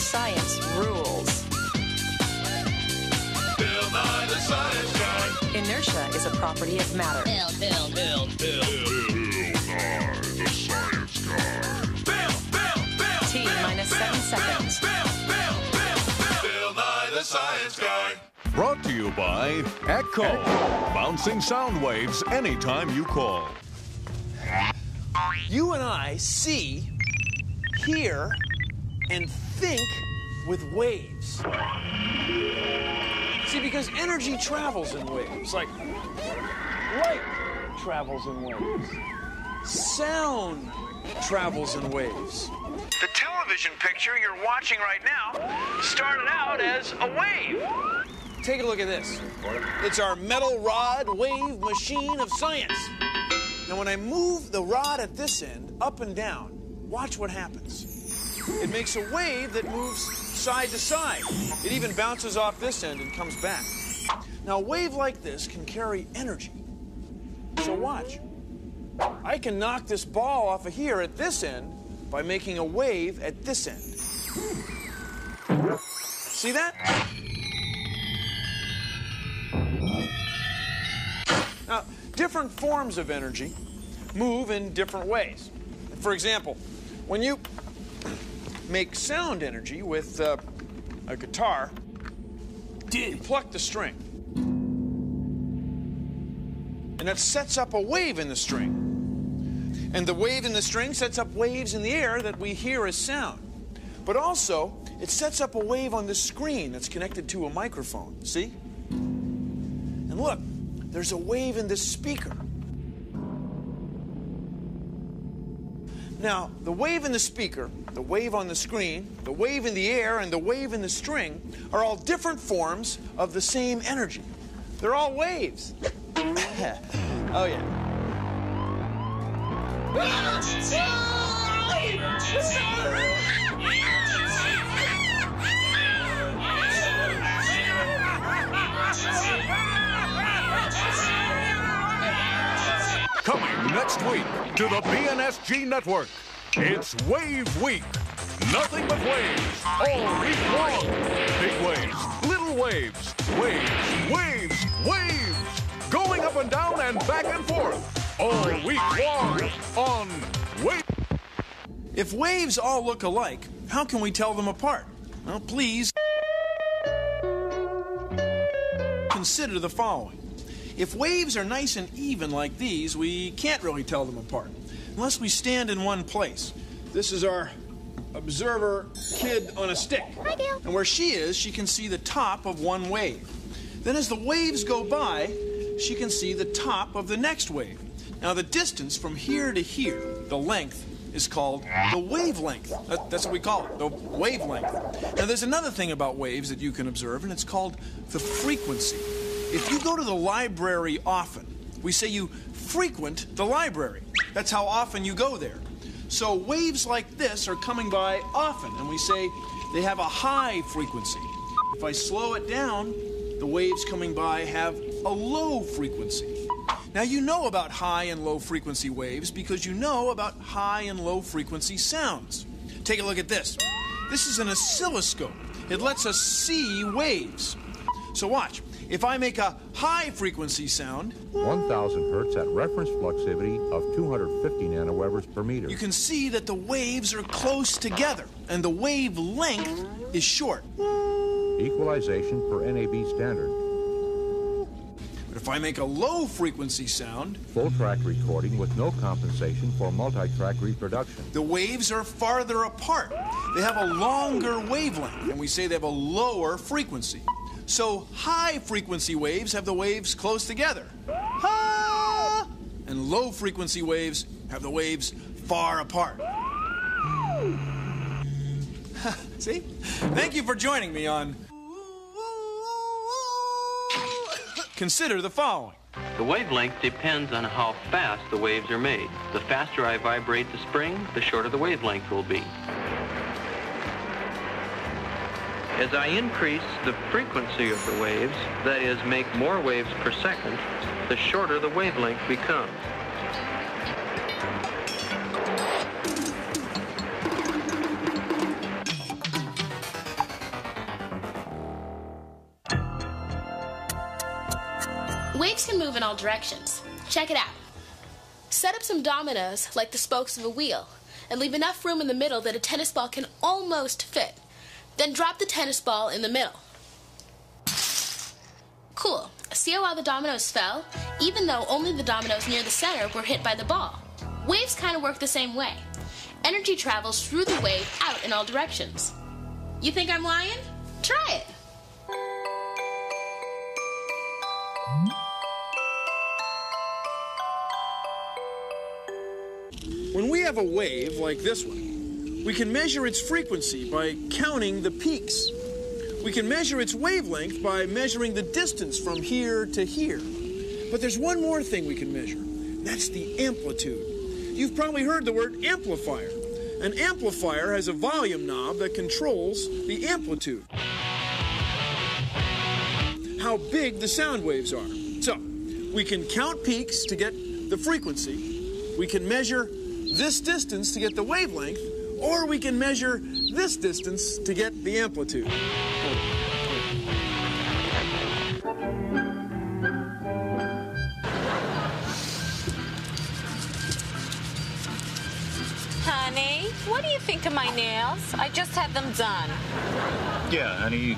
Science rules. Bill Nye the Science Guy. Inertia is a property of matter. Bill Nye the Science Guy. Bill. T minus 7 seconds. Bill Nye the Science Guy. Brought to you by Echo. Bouncing sound waves anytime you call. You and I see, hear, and think with waves. See, because energy travels in waves, like light travels in waves. Sound travels in waves. The television picture you're watching right now started out as a wave. Take a look at this. It's our metal rod wave machine of science. Now, when I move the rod at this end up and down, watch what happens. It makes a wave that moves side to side. It even bounces off this end and comes back. Now, a wave like this can carry energy. So watch. I can knock this ball off of here at this end by making a wave at this end. See that? Now, different forms of energy move in different ways. For example, when you make sound energy with a guitar, you pluck the string. And that sets up a wave in the string. And the wave in the string sets up waves in the air that we hear as sound. But also, it sets up a wave on the screen that's connected to a microphone. See? And look, there's a wave in this speaker. Now, the wave in the speaker, the wave on the screen, the wave in the air, and the wave in the string are all different forms of the same energy. They're all waves. Oh, yeah. Coming next week to the BNSG Network, it's Wave Week. Nothing but waves all week long. Big waves, little waves, waves, going up and down and back and forth all week long on Wave. If waves all look alike, how can we tell them apart? Well, please consider the following. If waves are nice and even like these, we can't really tell them apart unless we stand in one place. This is our observer kid on a stick. Hi, Bill. And where she is, she can see the top of one wave. Then as the waves go by, she can see the top of the next wave. Now, the distance from here to here, the length, is called the wavelength. That's what we call it, the wavelength. Now, there's another thing about waves that you can observe, and it's called the frequency. If you go to the library often, we say you frequent the library. That's how often you go there. So waves like this are coming by often, and we say they have a high frequency. If I slow it down, the waves coming by have a low frequency. Now, you know about high and low frequency waves because you know about high and low frequency sounds. Take a look at this. This is an oscilloscope. It lets us see waves. So watch. If I make a high frequency sound, 1,000 hertz at reference fluxivity of 250 nanowevers per meter, you can see that the waves are close together and the wavelength is short. Equalization per NAB standard. But if I make a low frequency sound, Full track recording with no compensation for multi-track reproduction, the waves are farther apart. They have a longer wavelength, and we say they have a lower frequency. So high frequency waves have the waves close together. Ha! And low frequency waves have the waves far apart. See? Thank you for joining me on Consider the following. The wavelength depends on how fast the waves are made. The faster I vibrate the spring, the shorter the wavelength will be. As I increase the frequency of the waves, that is, make more waves per second, the shorter the wavelength becomes. Waves can move in all directions. Check it out. Set up some dominoes like the spokes of a wheel and leave enough room in the middle that a tennis ball can almost fit. Then drop the tennis ball in the middle. Cool. See how all the dominoes fell? Even though only the dominoes near the center were hit by the ball. Waves kind of work the same way. Energy travels through the wave out in all directions. You think I'm lying? Try it. When we have a wave like this one, we can measure its frequency by counting the peaks. We can measure its wavelength by measuring the distance from here to here. But there's one more thing we can measure. That's the amplitude. You've probably heard the word amplifier. An amplifier has a volume knob that controls the amplitude. How big the sound waves are. So, we can count peaks to get the frequency. We can measure this distance to get the wavelength, or we can measure this distance to get the amplitude. Honey, what do you think of my nails? I just had them done. Yeah, honey,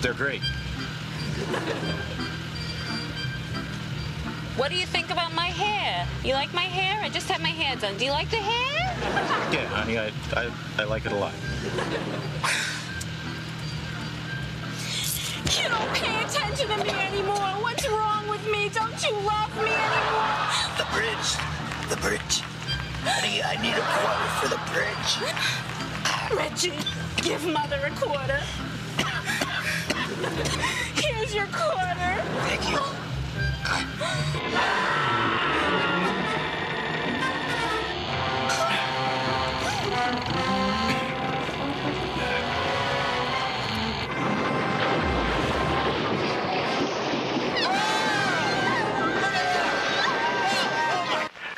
they're great. What do you think about my hair? You like my hair? I just had my hair done. Do you like the hair? Yeah, honey, I like it a lot. You don't pay attention to me anymore. What's wrong with me? Don't you love me anymore? The bridge. The bridge. Honey, I need a quarter for the bridge. Reggie, give Mother a quarter. Here's your quarter. Thank you.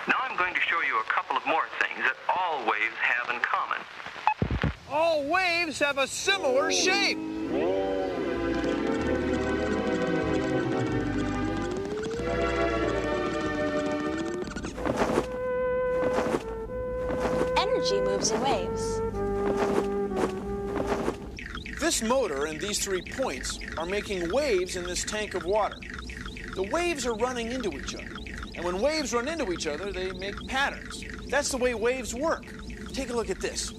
Now I'm going to show you a couple of more things that all waves have in common. All waves have a similar shape. Energy moves in waves. This motor and these 3 points are making waves in this tank of water. The waves are running into each other. And when waves run into each other, they make patterns. That's the way waves work. Take a look at this.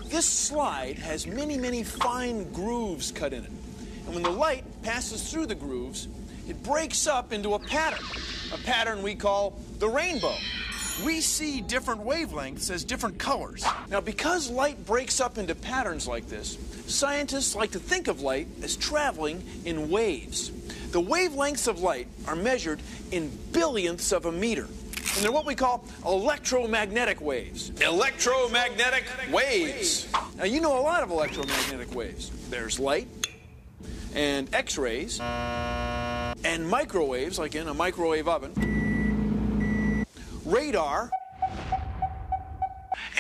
This slide has many, many fine grooves cut in it. And when the light passes through the grooves, it breaks up into a pattern we call the rainbow. We see different wavelengths as different colors. Now, because light breaks up into patterns like this, scientists like to think of light as traveling in waves. The wavelengths of light are measured in billionths of a meter. And they're what we call electromagnetic waves. Electromagnetic waves. Now, you know a lot of electromagnetic waves. There's light, and X-rays, and microwaves, like in a microwave oven, radar,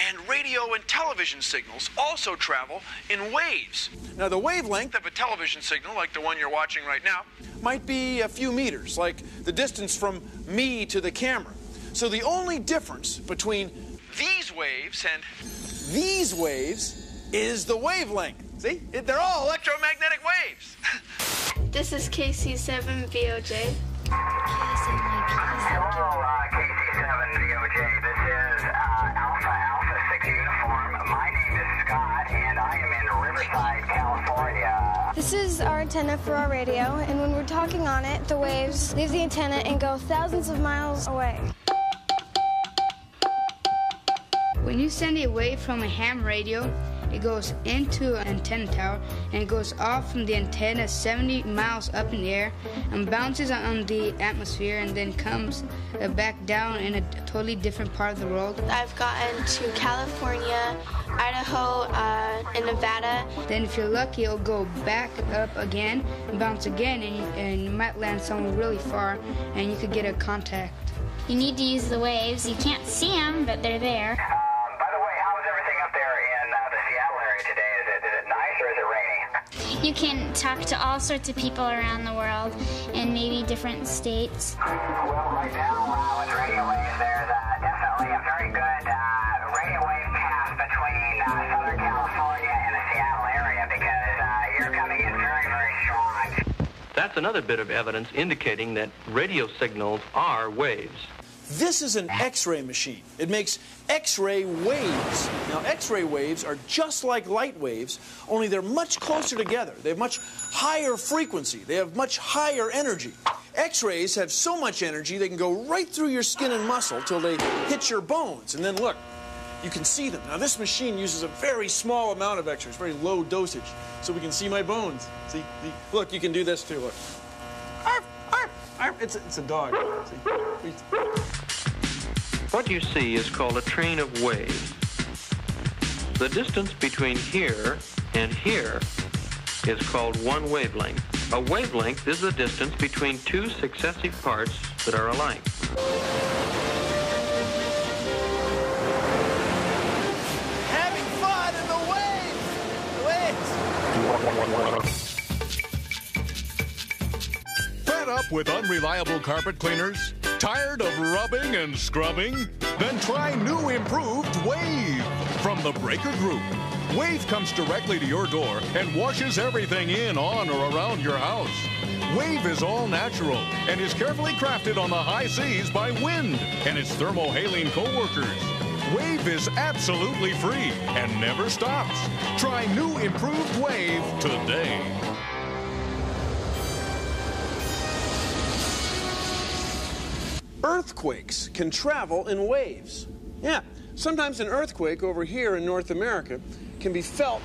and radio and television signals also travel in waves. Now, the wavelength of a television signal, like the one you're watching right now, might be a few meters, like the distance from me to the camera. So the only difference between these waves and these waves is the wavelength. See? They're all electromagnetic waves. This is KC7VOJ. Hello, KC7VOJ. This is Alpha 6 Uniform. My name is Scott, and I am in Riverside, California. This is our antenna for our radio, and when we're talking on it, the waves leave the antenna and go thousands of miles away. When you send a wave from a ham radio, it goes into an antenna tower and it goes off from the antenna 70 miles up in the air and bounces on the atmosphere and then comes back down in a totally different part of the world. I've gotten to California, Idaho, and Nevada. Then if you're lucky, it'll go back up again and bounce again, and you might land somewhere really far and you could get a contact. You need to use the waves. You can't see them, but they're there. By the way, how is everything up there in the Seattle area today? Is it nice or is it raining? You you can talk to all sorts of people around the world in maybe different states. Well, right now with radio waves, there's definitely a very good radio wave path between Southern California and the Seattle area because you're coming in very, very strong. That's another bit of evidence indicating that radio signals are waves. This is an X-ray machine. It makes X-ray waves. Now, X-ray waves are just like light waves, only they're much closer together. They have much higher frequency. They have much higher energy. X-rays have so much energy they can go right through your skin and muscle till they hit your bones. And then look, you can see them. Now, this machine uses a very small amount of X-rays, very low dosage, so we can see my bones. See? Look, you can do this too. Look. Arf, arf, arf. It's a dog. See? What you see is called a train of waves. The distance between here and here is called one wavelength. A wavelength is the distance between two successive parts that are alike. Having fun in the waves! Fed up with unreliable carpet cleaners? Tired of rubbing and scrubbing? Then try new improved Wave from the Breaker Group. Wave comes directly to your door and washes everything in, on, or around your house. Wave is all natural and is carefully crafted on the high seas by wind and its thermohaline co-workers. Wave is absolutely free and never stops. Try new improved Wave today. Earthquakes can travel in waves. Yeah, sometimes an earthquake over here in North America can be felt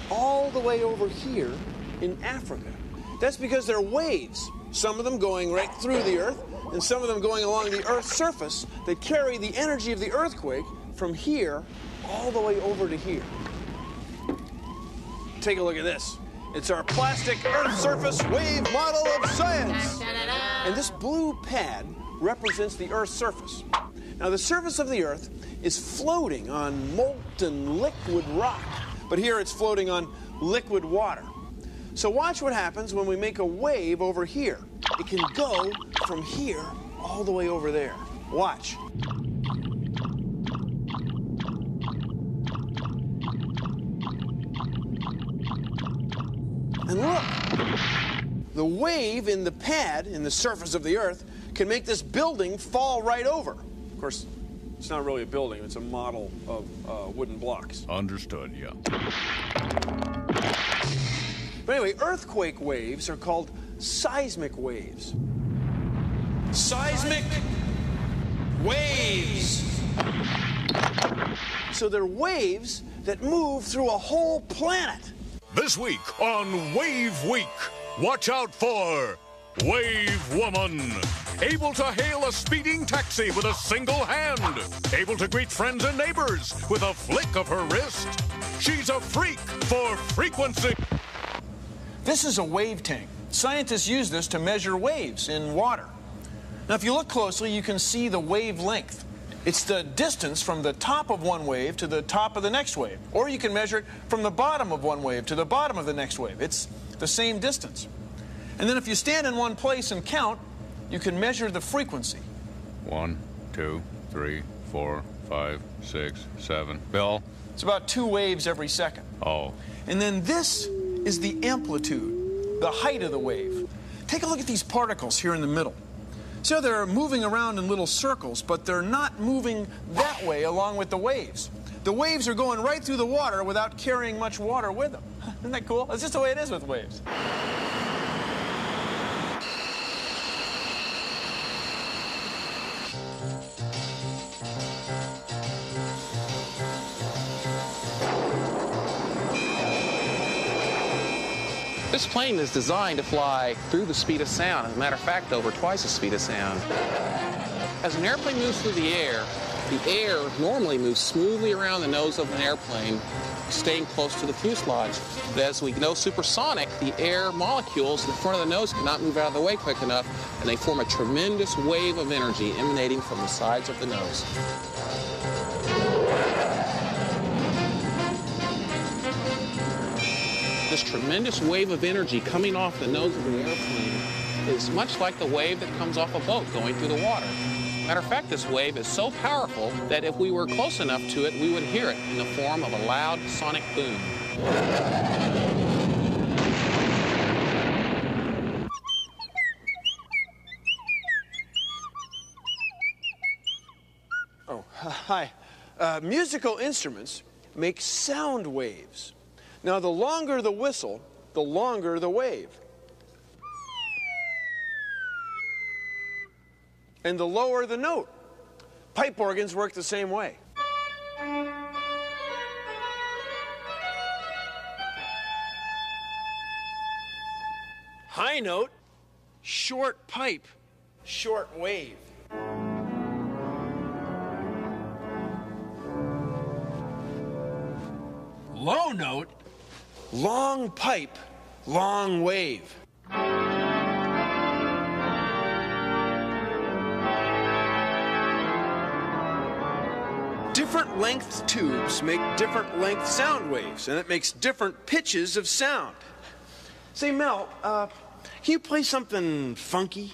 all the way over here in Africa. That's because they're waves, some of them going right through the earth, and some of them going along the Earth's surface that carry the energy of the earthquake from here all the way over to here. Take a look at this. It's our plastic Earth surface wave model of science. And this blue pad represents the Earth's surface. Now, the surface of the Earth is floating on molten liquid rock, but here it's floating on liquid water. So watch what happens when we make a wave over here. It can go from here all the way over there. Watch. And look, the wave in the pad, in the surface of the Earth, can make this building fall right over. Of course, it's not really a building, it's a model of wooden blocks. Understood, yeah. But anyway, earthquake waves are called seismic waves. Seismic waves! So they're waves that move through a whole planet. This week on Wave Week, watch out for Wave Woman. Able to hail a speeding taxi with a single hand. Able to greet friends and neighbors with a flick of her wrist. She's a freak for frequency. This is a wave tank. Scientists use this to measure waves in water. Now, if you look closely, you can see the wavelength. It's the distance from the top of one wave to the top of the next wave. Or you can measure it from the bottom of one wave to the bottom of the next wave. It's the same distance. And then if you stand in one place and count, you can measure the frequency. 1, 2, 3, 4, 5, 6, 7. Bill? It's about 2 waves every second. Oh. And then this is the amplitude, the height of the wave. Take a look at these particles here in the middle. So they're moving around in little circles, but they're not moving that way along with the waves. The waves are going right through the water without carrying much water with them. Isn't that cool? That's just the way it is with waves. This plane is designed to fly through the speed of sound. As a matter of fact, over twice the speed of sound. As an airplane moves through the air normally moves smoothly around the nose of an airplane, staying close to the fuselage. But as we go supersonic, the air molecules in the front of the nose cannot move out of the way quick enough, and they form a tremendous wave of energy emanating from the sides of the nose. This tremendous wave of energy coming off the nose of the airplane is much like the wave that comes off a boat going through the water. Matter of fact, this wave is so powerful that if we were close enough to it, we would hear it in the form of a loud sonic boom. Oh, hi. Musical instruments make sound waves. Now, the longer the whistle, the longer the wave. And the lower the note. Pipe organs work the same way. High note, short pipe, short wave. Low note, long pipe, long wave. Different length tubes make different length sound waves, and it makes different pitches of sound. Say, Mel, can you play something funky?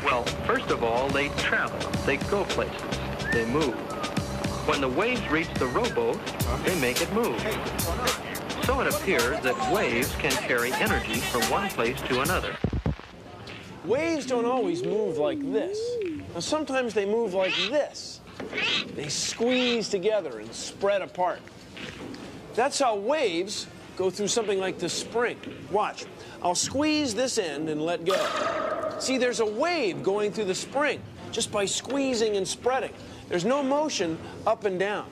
Well, first of all, they travel. They go places. They move. When the waves reach the rowboat, they make it move. So it appears that waves can carry energy from one place to another. Waves don't always move like this. Now, sometimes they move like this. They squeeze together and spread apart. That's how waves go through something like the spring. Watch. I'll squeeze this end and let go. See, there's a wave going through the spring just by squeezing and spreading. There's no motion up and down.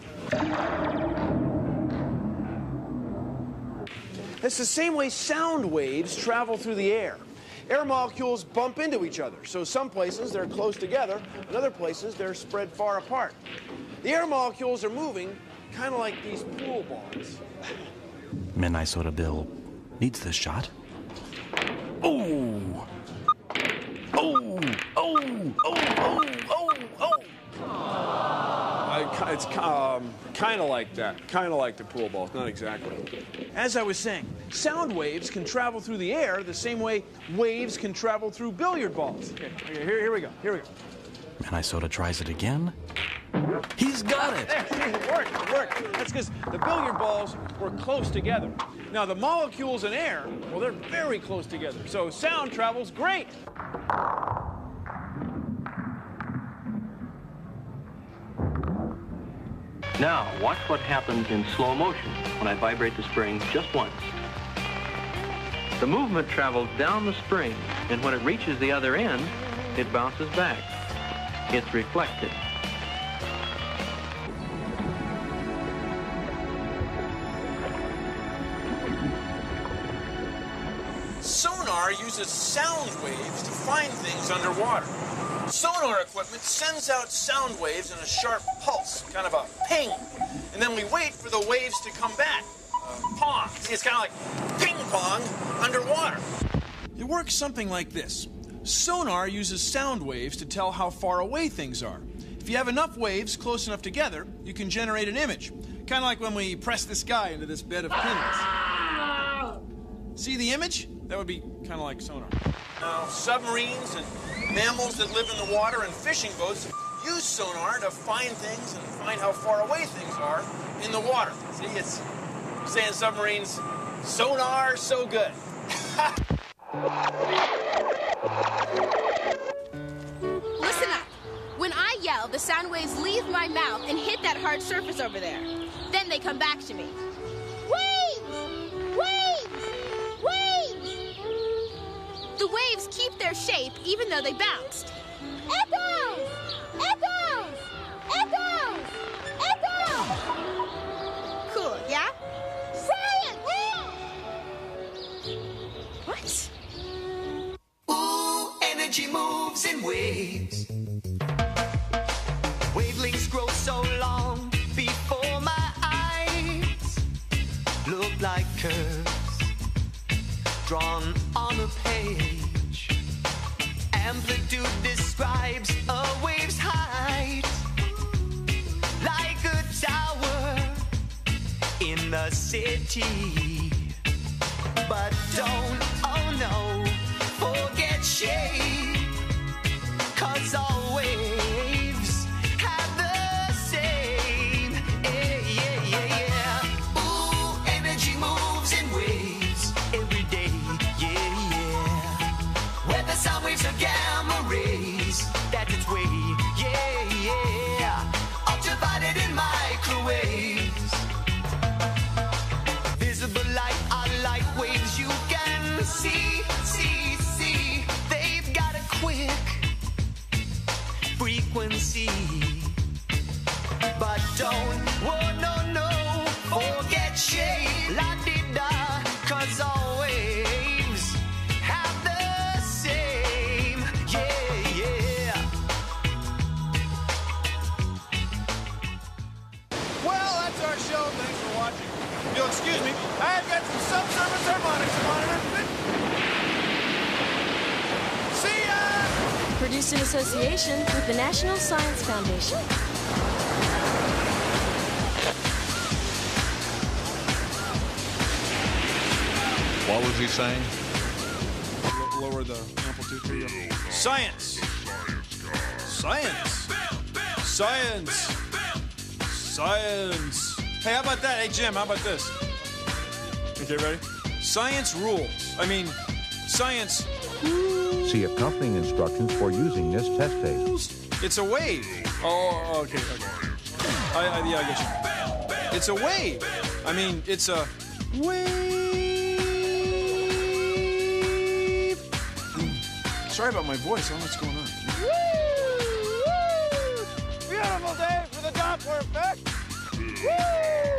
It's the same way sound waves travel through the air. Air molecules bump into each other, so some places they're close together, and other places they're spread far apart. The air molecules are moving kind of like these pool balls. Midnight Soda Bill needs this shot. Oh! Oh! Oh! Oh! Oh! Oh! Oh! It's kind of like that. Kind of like the pool balls, not exactly. As I was saying, sound waves can travel through the air the same way waves can travel through billiard balls. Okay, here we go. Here we go. Midnight Soda tries it again. He's got it! There, it worked. That's because the billiard balls were close together. Now, the molecules in air, well, they're very close together, so sound travels great. Now, watch what happens in slow motion when I vibrate the spring just once. The movement travels down the spring, and when it reaches the other end, it bounces back. It's reflected. Sonar uses sound waves to find things underwater. Sonar equipment sends out sound waves in a sharp pulse, kind of a ping, and then we wait for the waves to come back. Pong. See, it's kind of like ping pong underwater. It works something like this. Sonar uses sound waves to tell how far away things are. If you have enough waves close enough together, you can generate an image. Kind of like when we press this guy into this bed of pins. See the image? That would be kind of like sonar. Now, submarines and mammals that live in the water and fishing boats use sonar to find things and find how far away things are in the water. See, it's saying submarines, sonar, so good. Listen up. When I yell, the sound waves leave my mouth and hit that hard surface over there. Then they come back to me. Waves! Waves! Waves! The waves keep their shape even though they bounced. Echoes! Echoes! Echoes! Echoes! Cool, yeah? Science! What? energy moves in waves. Wavelengths grow so long before my eyes. Look like curves drawn on a page. Amplitude describes a wave's height, like a tower in the city. But don't, oh no, forget shape, 'cause all waves have the same. Yeah, yeah, yeah, yeah. Ooh, energy moves in waves every day. Yeah, yeah. Whether sound waves or gamma rays, that's its way. Yeah, yeah. Ultraviolet and microwaves. Visible light are like waves you can see, see, see. They've got a quick frequency. But don't, whoa, no, no, forget shape, la-di-da, 'cause all waves have the same. Yeah, yeah. Well, that's our show. Thanks for watching. If you'll excuse me, I've got some subsurface harmonics to monitor. See ya! Produced in association with the National Science Foundation. What was he saying? Lower the amplitude for you. Science! Science! Science! Science! Hey, how about that? Hey, Jim, how about this? Okay, ready? Science rules. I mean, science. See accompanying instructions for using this test tape. It's a wave. Oh, okay, okay. Yeah, I get you. It's a wave. I mean, it's a wave. Sorry about my voice. I don't know what's going on. Woo! Woo! Beautiful day for the Doppler effect. Woo!